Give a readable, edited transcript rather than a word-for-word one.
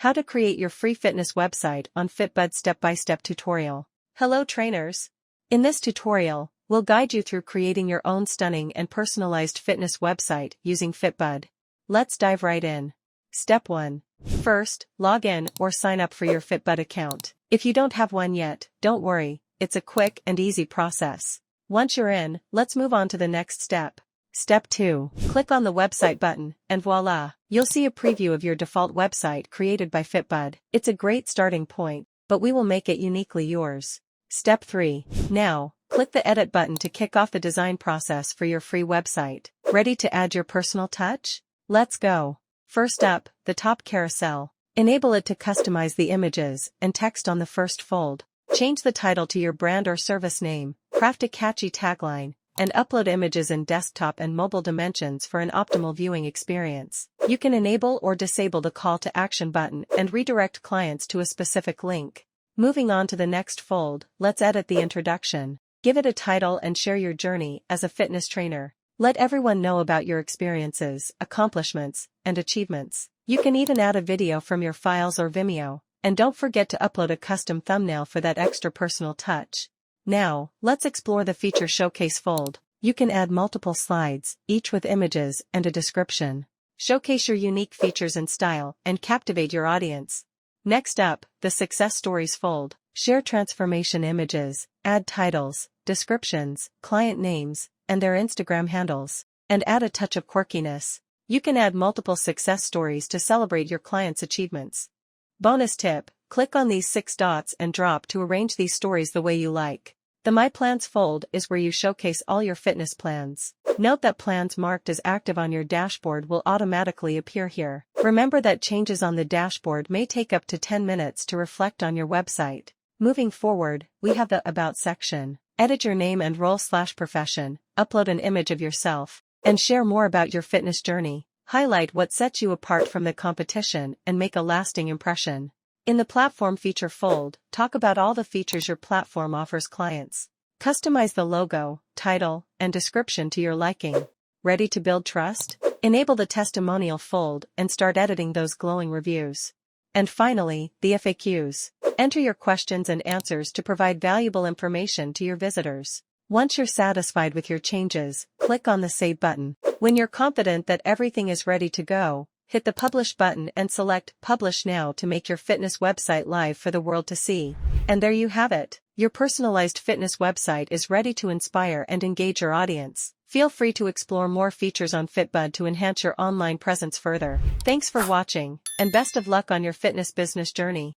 How to create your free fitness website on Fitbudd step-by-step tutorial. Hello trainers! In this tutorial, we'll guide you through creating your own stunning and personalized fitness website using Fitbudd. Let's dive right in. Step 1. First, log in or sign up for your Fitbudd account. If you don't have one yet, don't worry, it's a quick and easy process. Once you're in, let's move on to the next step. Step 2. Click on the website button, and voila, you'll see a preview of your default website created by Fitbudd. It's a great starting point, but we will make it uniquely yours. Step 3. Now, click the edit button to kick off the design process for your free website. Ready to add your personal touch? Let's go. First up, the top carousel. Enable it to customize the images and text on the first fold. Change the title to your brand or service name, craft a catchy tagline, and upload images in desktop and mobile dimensions for an optimal viewing experience. You can enable or disable the call to action button and redirect clients to a specific link. Moving on to the next fold, let's edit the introduction. Give it a title and share your journey as a fitness trainer. Let everyone know about your experiences, accomplishments, and achievements. You can even add a video from your files or Vimeo, and don't forget to upload a custom thumbnail for that extra personal touch. Now, let's explore the feature showcase fold. You can add multiple slides, each with images and a description. Showcase your unique features and style, and captivate your audience. Next up, the success stories fold. Share transformation images, add titles, descriptions, client names, and their Instagram handles, and add a touch of quirkiness. You can add multiple success stories to celebrate your clients' achievements. Bonus tip, click on these 6 dots and drop to arrange these stories the way you like. The My Plans fold is where you showcase all your fitness plans. Note that plans marked as active on your dashboard will automatically appear here. Remember that changes on the dashboard may take up to 10 minutes to reflect on your website. Moving forward, we have the About section. Edit your name and role/profession, upload an image of yourself, and share more about your fitness journey. Highlight what sets you apart from the competition and make a lasting impression. In the Platform feature fold, talk about all the features your platform offers clients. Customize the logo, title, and description to your liking. Ready to build trust? Enable the Testimonial fold and start editing those glowing reviews. And finally, the FAQs. Enter your questions and answers to provide valuable information to your visitors. Once you're satisfied with your changes, click on the Save button. When you're confident that everything is ready to go, hit the Publish button and select Publish Now to make your fitness website live for the world to see. And there you have it. Your personalized fitness website is ready to inspire and engage your audience. Feel free to explore more features on Fitbudd to enhance your online presence further. Thanks for watching, and best of luck on your fitness business journey.